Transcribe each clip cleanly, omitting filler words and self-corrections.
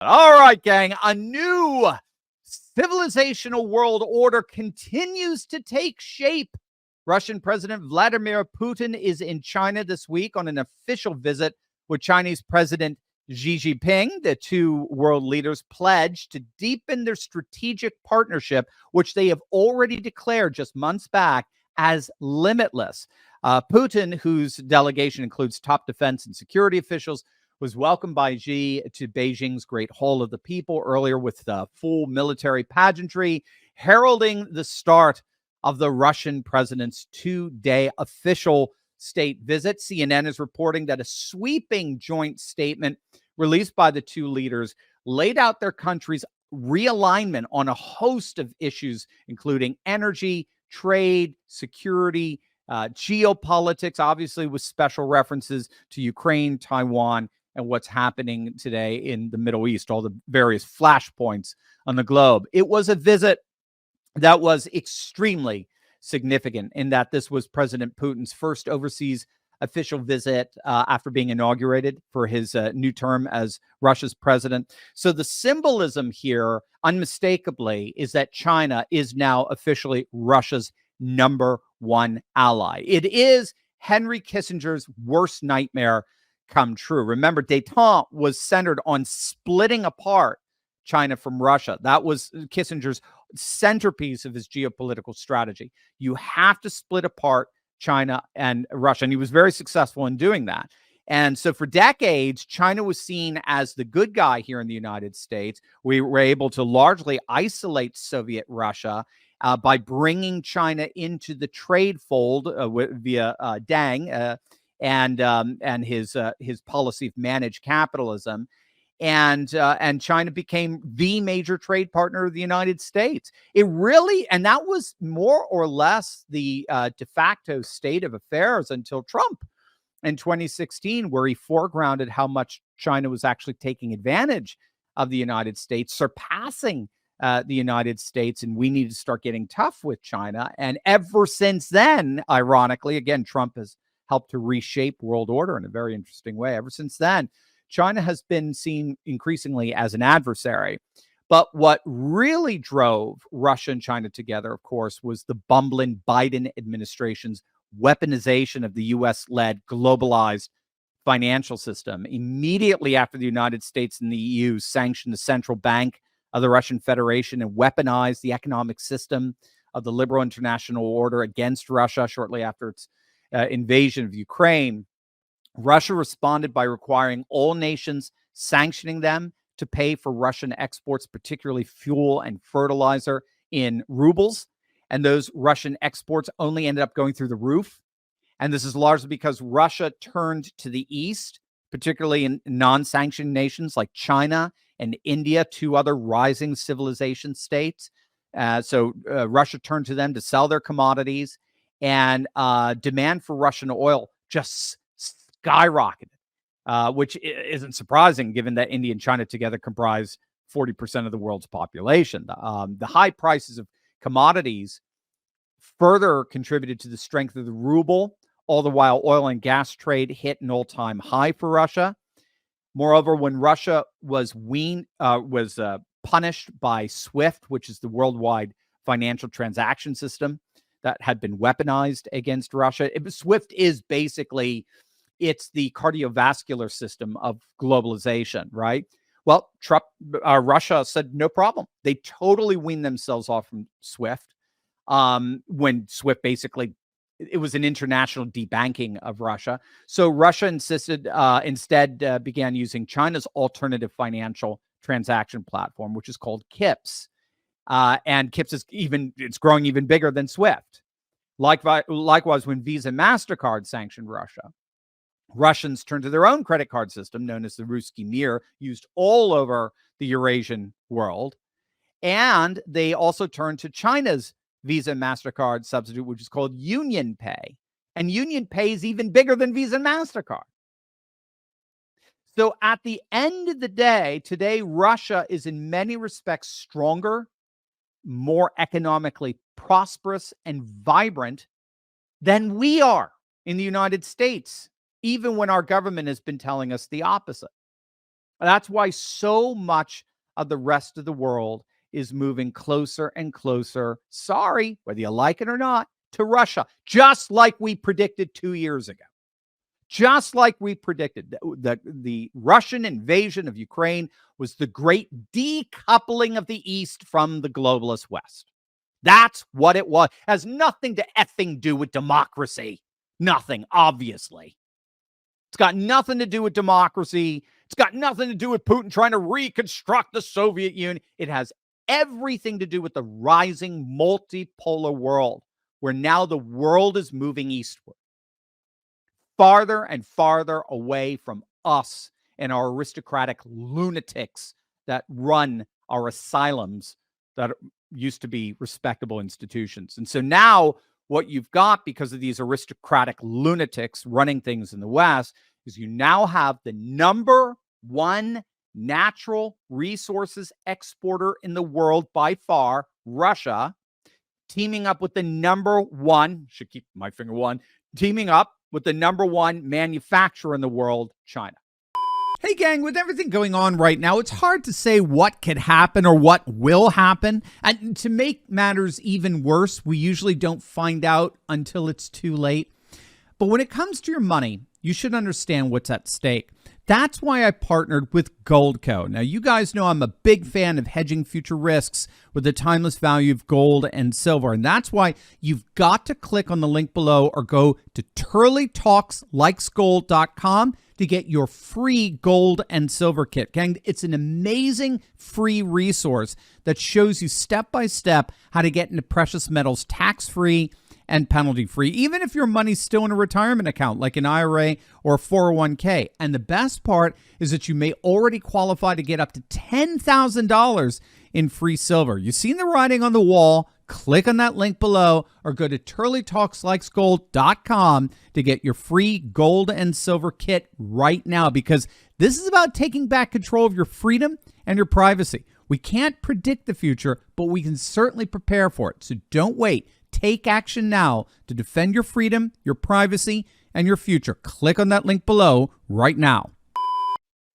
All right, gang, a new civilizational world order continues to take shape. Russian President Vladimir Putin is in China this week on an official visit with Chinese President Xi Jinping. The two world leaders pledged to deepen their strategic partnership, which they have already declared just months back as limitless. Putin, whose delegation includes top defense and security officials, was welcomed by Xi to Beijing's Great Hall of the People earlier with full military pageantry, heralding the start of the Russian president's two-day official state visit. CNN is reporting that a sweeping joint statement released by the two leaders laid out their country's realignment on a host of issues, including energy, trade, security, geopolitics, obviously with special references to Ukraine, Taiwan, and what's happening today in the Middle East, all the various flashpoints on the globe. It was a visit that was extremely significant in that this was President Putin's first overseas official visit after being inaugurated for his new term as Russia's president. So the symbolism here, unmistakably, is that China is now officially Russia's number one ally. It is Henry Kissinger's worst nightmare come true. Remember, détente was centered on splitting apart China from Russia. That was Kissinger's centerpiece of his geopolitical strategy. You have to split apart China and Russia, and he was very successful in doing that. And so for decades, China was seen as the good guy here in the United States. We were able to largely isolate Soviet Russia by bringing China into the trade fold via Deng and his policy of managed capitalism. And China became the major trade partner of the United States. It really, and that was more or less the de facto state of affairs until Trump in 2016, where he foregrounded how much China was actually taking advantage of the United States, surpassing the United States, and we need to start getting tough with China. And ever since then, ironically, again, Trump has helped to reshape world order in a very interesting way. Ever since then, China has been seen increasingly as an adversary. But what really drove Russia and China together, of course, was the bumbling Biden administration's weaponization of the U.S.-led globalized financial system. Immediately after the United States and the EU sanctioned the central bank of the Russian Federation and weaponized the economic system of the liberal international order against Russia shortly after its invasion of Ukraine, Russia responded by requiring all nations sanctioning them to pay for Russian exports, particularly fuel and fertilizer, in rubles. And those Russian exports only ended up going through the roof. And this is largely because Russia turned to the east, particularly in non-sanctioned nations like China and India, two other rising civilization states. So Russia turned to them to sell their commodities, and demand for Russian oil just skyrocketed, which isn't surprising given that India and China together comprise 40% of the world's population. The high prices of commodities further contributed to the strength of the ruble, all the while oil and gas trade hit an all-time high for Russia. Moreover, when Russia was punished by SWIFT, which is the worldwide financial transaction system that had been weaponized against Russia. SWIFT is basically, it's the cardiovascular system of globalization, right? Well, Russia said no problem. They totally weaned themselves off from SWIFT. When SWIFT basically, it was an international debanking of Russia. So Russia instead began using China's alternative financial transaction platform, which is called KIPS. And KIPS it's growing even bigger than SWIFT. Likewise, when Visa and MasterCard sanctioned Russia, Russians turned to their own credit card system, known as the Ruski Mir, used all over the Eurasian world. And they also turned to China's Visa and MasterCard substitute, which is called Union Pay. And Union Pay is even bigger than Visa and MasterCard. So at the end of the day, today, Russia is in many respects stronger, more economically prosperous, and vibrant than we are in the United States, even when our government has been telling us the opposite. That's why so much of the rest of the world is moving closer and closer, sorry, whether you like it or not, to Russia, just like we predicted 2 years ago. Just like we predicted. The Russian invasion of Ukraine was the great decoupling of the East from the globalist West. That's what it was. It has nothing to effing do with democracy. Nothing, obviously. It's got nothing to do with democracy. It's got nothing to do with Putin trying to reconstruct the Soviet Union. It has everything to do with the rising multipolar world, where now the world is moving eastward, farther and farther away from us and our aristocratic lunatics that run our asylums that used to be respectable institutions. And so now what you've got, because of these aristocratic lunatics running things in the West, is you now have the number one natural resources exporter in the world by far, Russia, teaming up with the number one, should keep my finger one, teaming up with the number one manufacturer in the world, China. Hey, gang, with everything going on right now, it's hard to say what could happen or what will happen. And to make matters even worse, we usually don't find out until it's too late. But when it comes to your money, you should understand what's at stake. That's why I partnered with Goldco. Now, you guys know I'm a big fan of hedging future risks with the timeless value of gold and silver. And that's why you've got to click on the link below or go to turleytalkslikesgold.com to get your free gold and silver kit. Gang, it's an amazing free resource that shows you step by step how to get into precious metals tax-free and penalty-free, even if your money's still in a retirement account like an IRA or a 401k. And the best part is that you may already qualify to get up to $10,000 in free silver. You've seen the writing on the wall. Click on that link below or go to turleytalkslikesgold.com to get your free gold and silver kit right now, because this is about taking back control of your freedom and your privacy. We can't predict the future, but we can certainly prepare for it. So don't wait. Take action now to defend your freedom, your privacy, and your future. Click on that link below right now.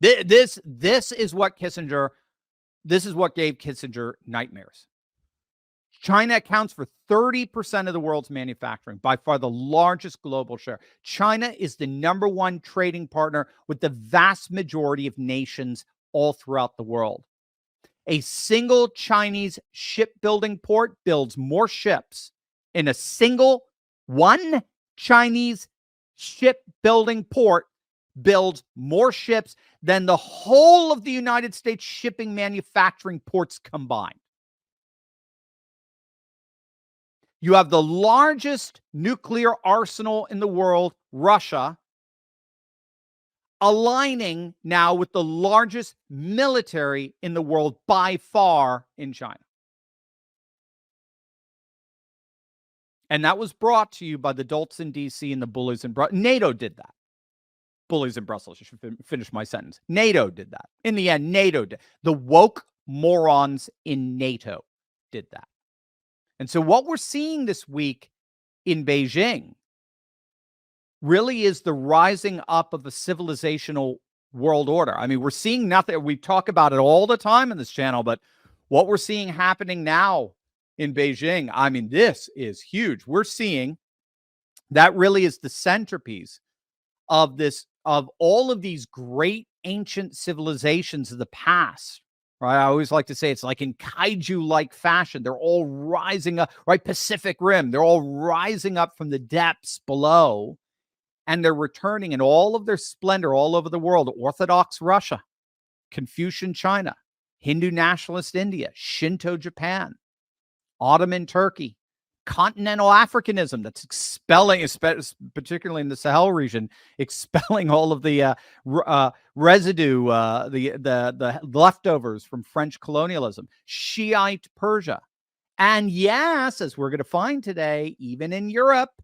This is what gave Kissinger nightmares. China accounts for 30% of the world's manufacturing, by far the largest global share. China is the number one trading partner with the vast majority of nations all throughout the world. A single Chinese shipbuilding port builds more ships in a single one Chinese shipbuilding port builds more ships than the whole of the United States shipping manufacturing ports combined. You have the largest nuclear arsenal in the world, Russia, aligning now with the largest military in the world by far in China. And that was brought to you by the dolts in D.C. and the bullies in Brussels. NATO did that. Bullies in Brussels. I should finish my sentence. NATO did that. In the end, NATO did. The woke morons in NATO did that. And so what we're seeing this week in Beijing really is the rising up of a civilizational world order. I mean, we're seeing nothing. We talk about it all the time in this channel, but what we're seeing happening now in Beijing, I mean, this is huge. We're seeing that really is the centerpiece of this, of all of these great ancient civilizations of the past. Right? I always like to say it's like in kaiju-like fashion. They're all rising up, right? Pacific Rim. They're all rising up from the depths below, and they're returning in all of their splendor all over the world. Orthodox Russia, Confucian China, Hindu nationalist India, Shinto Japan, Ottoman Turkey, continental Africanism that's expelling, particularly in the Sahel region, expelling all of the residue, the leftovers from French colonialism, Shiite Persia. And yes, as we're going to find today, even in Europe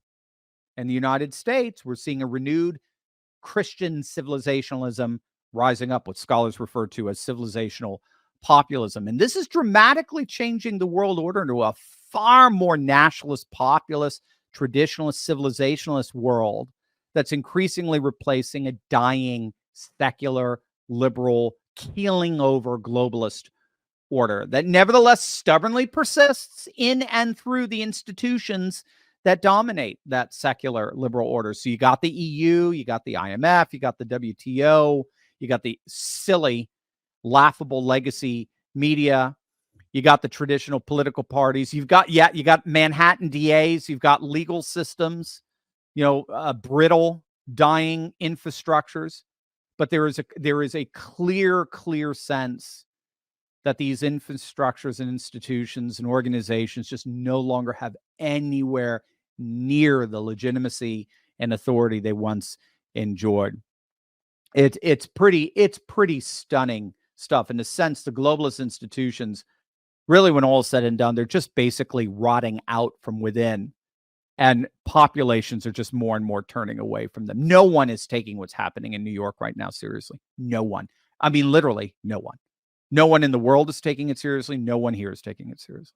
and the United States, we're seeing a renewed Christian civilizationalism rising up, what scholars refer to as civilizational populism. And this is dramatically changing the world order into a far more nationalist, populist, traditionalist, civilizationalist world that's increasingly replacing a dying, secular, liberal, keeling over globalist order that nevertheless stubbornly persists in and through the institutions that dominate that secular liberal order. So you got the EU, you got the IMF, you got the WTO, you got the silly, laughable legacy media, you got the traditional political parties, you got Manhattan DAs, you've got legal systems, brittle, dying infrastructures. But there is a clear sense that these infrastructures and institutions and organizations just no longer have anywhere near the legitimacy and authority they once enjoyed. It's pretty stunning stuff. In a sense, the globalist institutions, really, when all is said and done, they're just basically rotting out from within. And populations are just more and more turning away from them. No one is taking what's happening in New York right now seriously. No one. I mean, literally, no one. No one in the world is taking it seriously. No one here is taking it seriously.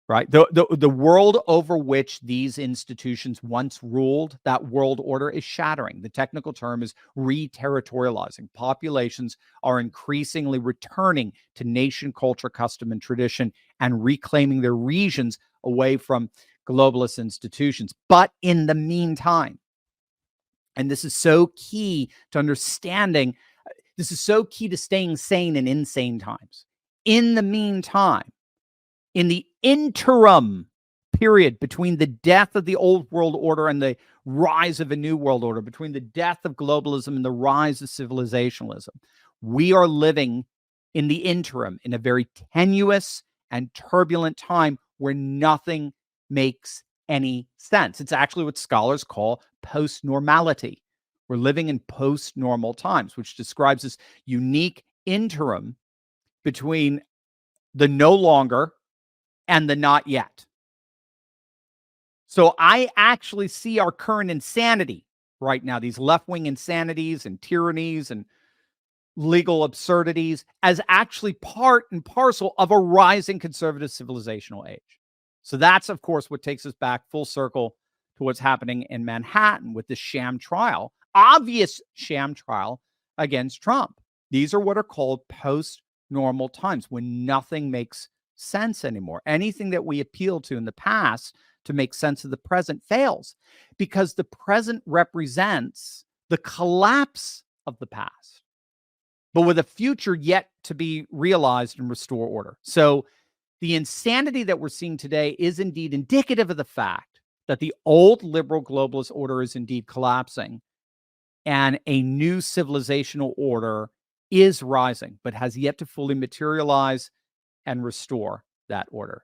Right? The world over which these institutions once ruled, that world order is shattering. The technical term is re-territorializing. Populations are increasingly returning to nation, culture, custom, and tradition and reclaiming their regions away from globalist institutions. But in the meantime, and this is so key to understanding, this is so key to staying sane in insane times. In the meantime, in the interim period between the death of the old world order and the rise of a new world order, between the death of globalism and the rise of civilizationalism, we are living in the interim in a very tenuous and turbulent time where nothing makes any sense. It's actually what scholars call post-normality. We're living in post-normal times, which describes this unique interim between the no longer and the not yet. So I actually see our current insanity right now, these left-wing insanities and tyrannies and legal absurdities, as actually part and parcel of a rising conservative civilizational age. So that's, of course, what takes us back full circle to what's happening in Manhattan with the sham trial, obvious sham trial against Trump. These are what are called post-normal times, when nothing makes sense anymore. Anything that we appealed to in the past to make sense of the present fails, because the present represents the collapse of the past, but with a future yet to be realized and restore order. So the insanity that we're seeing today is indeed indicative of the fact that the old liberal globalist order is indeed collapsing and a new civilizational order is rising, but has yet to fully materialize and restore that order.